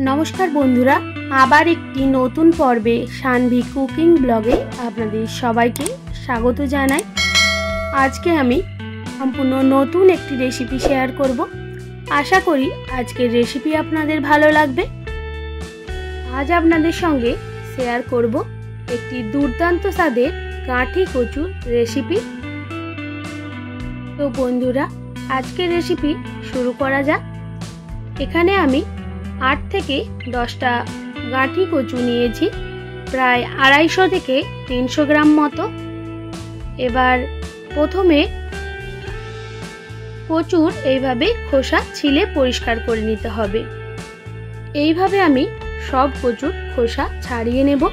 নমস্কার বন্ধুরা, আবার একটি নতুন পর্বে সানভি কুকিং ব্লগে আপনাদের সবাইকে স্বাগত জানাই। আজকে আমি সম্পূর্ণ নতুন একটি রেসিপি শেয়ার করব। আশা করি আজকের রেসিপি আপনাদের ভালো লাগবে। আজ আপনাদের সঙ্গে শেয়ার করব একটি দুর্দান্ত স্বাদের গাঁঠি কচুর রেসিপি। তো বন্ধুরা, আজকের রেসিপি শুরু করা যাক। এখানে আমি 8 থেকে 10টা গাঁঠি কচু নিয়েছি, প্রায় 250 থেকে 300 গ্রাম মতো। এবার প্রথমে কচুর এইভাবে খোসা ছিলে পরিষ্কার করে নিতে হবে। এইভাবে আমি সব কচুর খোসা ছাড়িয়ে নেব।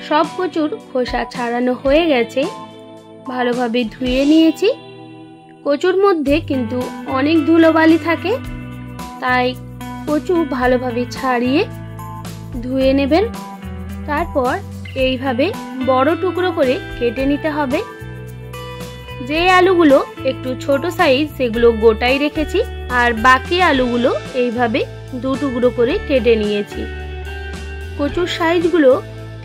সব কচুর খোসা ছাড়ানো হয়ে গেছে, ভালোভাবে ধুয়ে নিয়েছি। কচুর মধ্যে কিন্তু অনেক ধুলোবালি থাকে, তাই কচু ভালোভাবে ছাড়িয়ে ধুয়ে নেবেন। তারপর এইভাবে বড় টুকরো করে কেটে নিতে হবে। যে আলুগুলো একটু ছোট সাইজ সেগুলো গোটাই রেখেছি, আর বাকি আলুগুলো এইভাবে দু টুকরো করে কেটে নিয়েছি। কচুর সাইজগুলো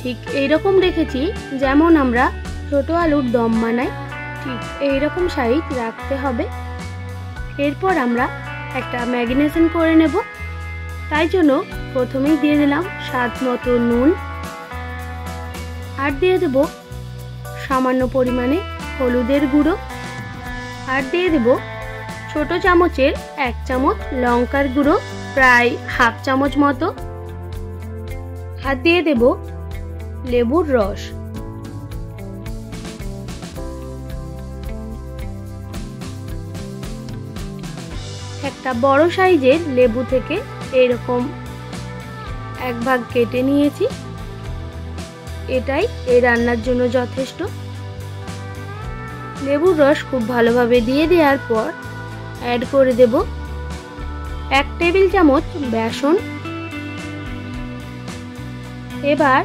ঠিক এইরকম রেখেছি, যেমন আমরা ছোট আলুর দম বানাই, ঠিক এইরকম সাইজ রাখতে হবে। এরপর আমরা একটা ম্যারিনেশন করে নেব। তাই জন্য প্রথমেই দিয়ে দিলাম স্বাদ মতো নুন, আর দিয়ে দেব সামান্য পরিমাণে হলুদের গুঁড়ো, আর দিয়ে দেব ছোট চামচের 1 চামচ লঙ্কার গুঁড়ো, প্রায় হাফ চামচ মতো, আর দিয়ে দেব লেবুর রস। একটা বড় সাইজের লেবু থেকে এরকম এক ভাগ কেটে নিয়েছি। এটাই এই রান্নার জন্য যথেষ্ট। লেবুর রস খুব ভালোভাবে দিয়ে দেওয়ার পর অ্যাড করে দেব 1 টেবিল চামচ বেসন। এবার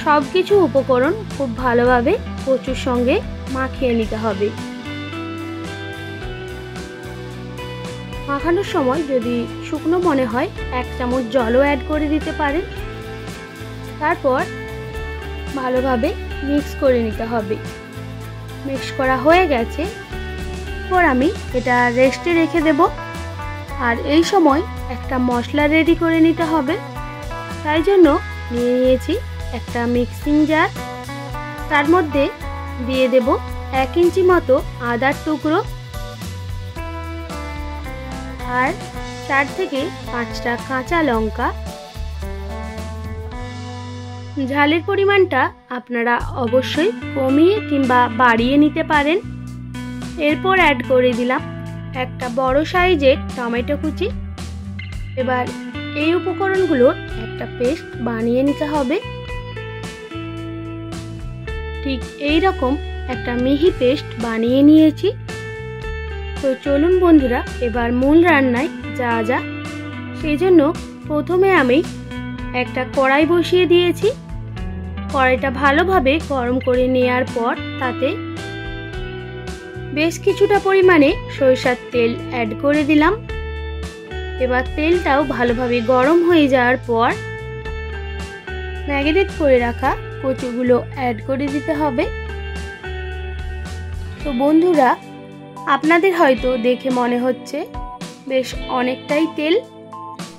সবকিছু উপকরণ খুব ভালোভাবে কচুর সঙ্গে মাখিয়ে নিতে হবে। মাখানোর সময় যদি শুকনো মনে হয় 1 চামচ জলও অ্যাড করে দিতে পারেন। তারপর ভালোভাবে মিক্স করে নিতে হবে। মিক্স করা হয়ে গেছে, পর আমি এটা রেস্টে রেখে দেব। আর এই সময় একটা মশলা রেডি করে নিতে হবে। তাই জন্য নিয়ে নিয়েছি একটা মিক্সিং জার। তার মধ্যে দিয়ে দেব 1 ইঞ্চি মতো আদার টুকরো, আর 4 থেকে 5টা কাঁচা লঙ্কা। ঝালের পরিমাণটা আপনারা অবশ্যই কমিয়ে কিংবা বাড়িয়ে নিতে পারেন। এরপর অ্যাড করে দিলাম একটা বড় সাইজের টমেটো কুচি। এবার এই উপকরণগুলোর একটা পেস্ট বানিয়ে নিতে হবে। ঠিক এই রকম একটা মিহি পেস্ট বানিয়ে নিয়েছি। তো চলুন বন্ধুরা, এবার মূল রান্নায় যাওয়া যাক। সেই জন্য প্রথমে আমি একটা কড়াই বসিয়ে দিয়েছি। কড়াইটা ভালোভাবে গরম করে নেওয়ার পর তাতে বেশ কিছুটা পরিমাণে সরিষার তেল অ্যাড করে দিলাম। এবার তেলটাও ভালোভাবে গরম হয়ে যাওয়ার পর ম্যারিনেট করে রাখা কচুগুলো অ্যাড করে দিতে হবে। তো বন্ধুরা, আপনাদের হয়তো দেখে মনে হচ্ছে বেশ অনেকটাই তেল,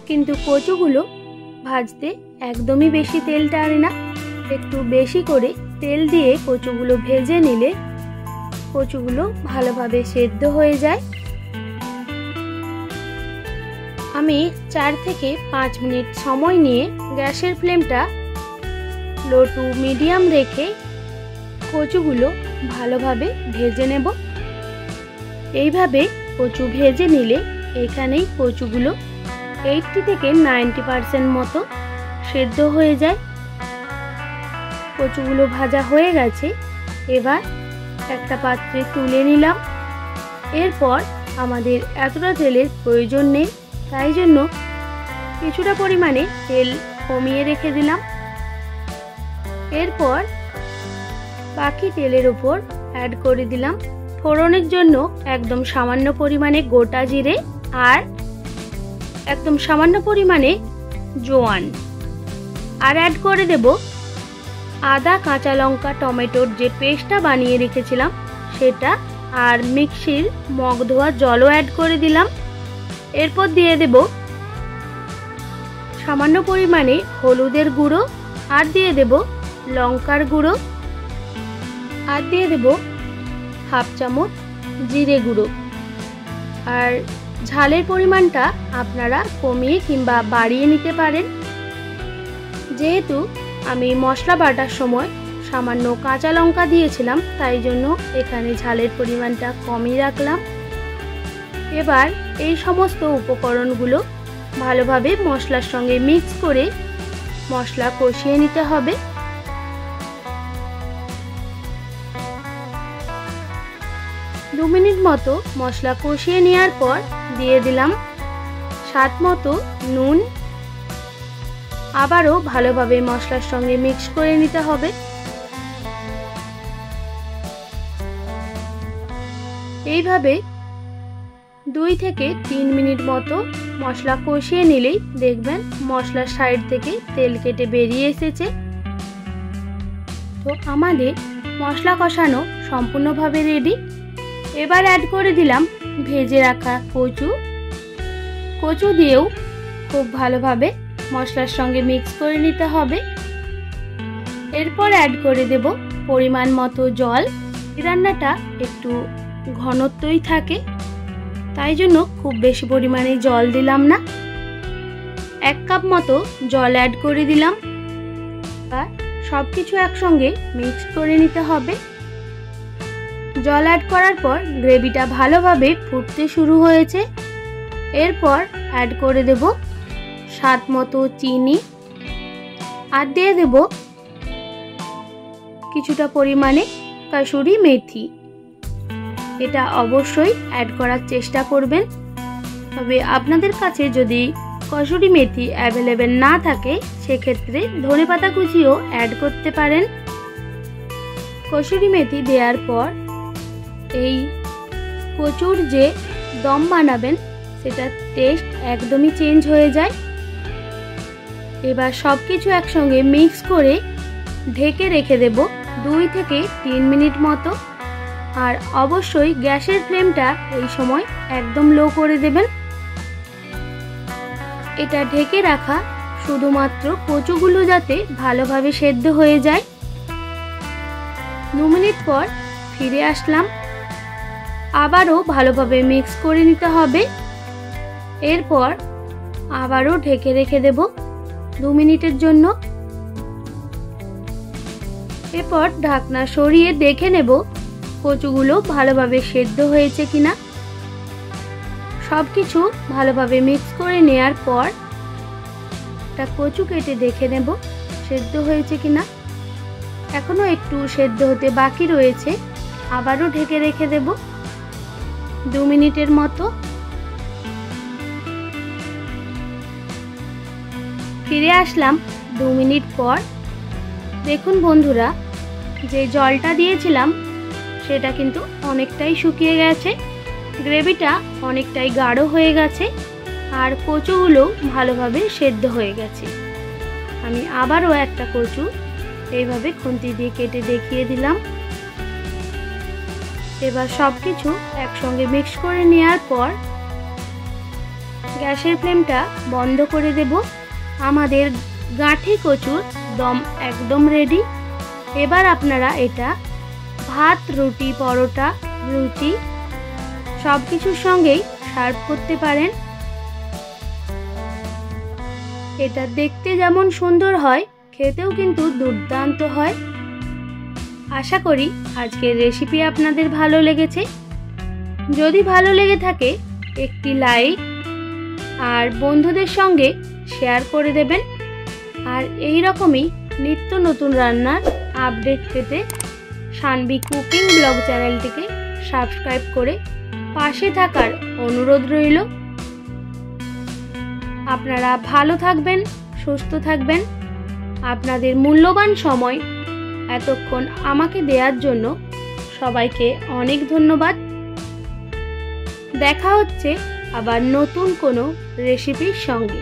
কিন্তু কচুগুলো ভাজতে একদমই বেশি তেল টানে না। একটু বেশি করে তেল দিয়ে কচুগুলো ভেজে নিলে কচুগুলো ভালোভাবে সেদ্ধ হয়ে যায়। আমি 4 থেকে 5 মিনিট সময় নিয়ে গ্যাসের ফ্লেমটা লো টু মিডিয়াম রেখে কচুগুলো ভালোভাবে ভেজে নেব। এইভাবে কচু ভেজে নিলে এখানেই কচুগুলো 80 থেকে 90% মতো সেদ্ধ হয়ে যায়। কচুগুলো ভাজা হয়ে গেছে, এবার একটা পাত্রে তুলে নিলাম। এরপর আমাদের এতটা তেলের প্রয়োজন নেই, তাই জন্য কিছুটা পরিমাণে তেল কমিয়ে রেখে দিলাম। এরপর বাকি তেলের উপর অ্যাড করে দিলাম ফোড়নের জন্য একদম সামান্য পরিমাণে গোটা জিরে আর একদম সামান্য পরিমাণে জোয়ান, আর অ্যাড করে দেব আদা, কাঁচা লঙ্কা, টমেটোর যে পেস্টটা বানিয়ে রেখেছিলাম সেটা, আর মিক্সির মগ ধোয়া জলও অ্যাড করে দিলাম। এরপর দিয়ে দেব সামান্য পরিমাণে হলুদের গুঁড়ো, আর দিয়ে দেব লঙ্কার গুঁড়ো, আর দিয়ে দেব হাফ চামচ জিরে গুঁড়ো। আর ঝালের পরিমাণটা আপনারা কমিয়ে কিংবা বাড়িয়ে নিতে পারেন। যেহেতু আমি মশলা বাটার সময় সামান্য কাঁচা লঙ্কা দিয়েছিলাম, তাই জন্য এখানে ঝালের পরিমাণটা কমই রাখলাম। এবার এই সমস্ত উপকরণগুলো ভালোভাবে মশলার সঙ্গে মিক্স করে মশলা কষিয়ে নিতে হবে। দু মিনিট মতো মশলা কষিয়ে নেওয়ার পর দিয়ে দিলাম স্বাদ মতো নুন। আবারও ভালোভাবে মশলার সঙ্গে মিক্স করে নিতে হবে। এইভাবে 2 থেকে 3 মিনিট মতো মশলা কষিয়ে নিলেই দেখবেন মশলার সাইড থেকে তেল কেটে বেরিয়ে এসেছে। তো আমাদের মশলা কষানো সম্পূর্ণভাবে রেডি। এবার অ্যাড করে দিলাম ভেজে রাখা কচু দিয়েও খুব ভালোভাবে মশলার সঙ্গে মিক্স করে নিতে হবে। এরপর অ্যাড করে দেব পরিমাণ মতো জল। রান্নাটা একটু ঘনত্বই থাকে, তাই জন্য খুব বেশি পরিমাণে জল দিলাম না। 1 কাপ মতো জল অ্যাড করে দিলাম। আর সব কিছু একসঙ্গে মিক্স করে নিতে হবে। জল অ্যাড করার পর গ্রেভিটা ভালোভাবে ফুটতে শুরু হয়েছে। এরপর অ্যাড করে দেব স্বাদ মতো চিনি, আর দিয়ে দেব কিছুটা পরিমাণে কাসুরি মেথি। এটা অবশ্যই অ্যাড করার চেষ্টা করবেন। তবে আপনাদের কাছে যদি কাসুরি মেথি অ্যাভেলেবেল না থাকে, সেক্ষেত্রে ধনেপাতা কুচিও অ্যাড করতে পারেন। কাসুরি মেথি দেওয়ার পর এই কচুর যে দম বানাবেন সেটার টেস্ট একদমই চেঞ্জ হয়ে যায়। এবার সব কিছু একসঙ্গে মিক্স করে ঢেকে রেখে দেব 2 থেকে 3 মিনিট মতো। আর অবশ্যই গ্যাসের ফ্লেমটা এই সময় একদম লো করে দেবেন। এটা ঢেকে রাখা শুধুমাত্র কচুগুলো যাতে ভালোভাবে সেদ্ধ হয়ে যায়। 2 মিনিট পর ফিরে আসলাম। আবারও ভালোভাবে মিক্স করে নিতে হবে। এরপর আবারও ঢেকে রেখে দেব 2 মিনিটের জন্য। এরপর ঢাকনা সরিয়ে দেখে নেব কচুগুলো ভালোভাবে সেদ্ধ হয়েছে কিনা। সবকিছু ভালোভাবে মিক্স করে নেয়ার পর একটা কচু কেটে দেখে নেব সেদ্ধ হয়েছে কিনা। এখনো একটু সেদ্ধ হতে বাকি রয়েছে। আবারও ঢেকে রেখে দেব 2 মিনিটের মতো। ফিরে আসলাম 2 মিনিট পর। দেখুন বন্ধুরা, যে জলটা দিয়েছিলাম সেটা কিন্তু অনেকটাই শুকিয়ে গেছে। গ্রেভিটা অনেকটাই গাঢ় হয়ে গেছে, আর কচুগুলো ভালোভাবে সেদ্ধ হয়ে গেছে। আমি আবারও একটা কচু এইভাবে খুন্তি দিয়ে কেটে দেখিয়ে দিলাম। এবার সব কিছু একসঙ্গে মিক্স করে নেওয়ার পর গ্যাসের ফ্লেমটা বন্ধ করে দেব। আমাদের গাঁঠি কচুর দম একদম রেডি। এবার আপনারা এটা ভাত, রুটি, পরোটা, লুচি সব কিছুর সঙ্গেই সার্ভ করতে পারেন। এটা দেখতে যেমন সুন্দর হয়, খেতেও কিন্তু দুর্দান্ত হয়। আশা করি আজকের রেসিপি আপনাদের ভালো লেগেছে। যদি ভালো লেগে থাকে একটি লাইক আর বন্ধুদের সঙ্গে শেয়ার করে দেবেন। আর এই রকমই নিত্য নতুন রান্নার আপডেট পেতে সানভি কুকিং ব্লগ চ্যানেলটিকে সাবস্ক্রাইব করে পাশে থাকার অনুরোধ রইল। আপনারা ভালো থাকবেন, সুস্থ থাকবেন। আপনাদের মূল্যবান সময় এতক্ষণ আমাকে দেওয়ার জন্য সবাইকে অনেক ধন্যবাদ। দেখা হচ্ছে আবার নতুন কোনো রেসিপির সঙ্গে।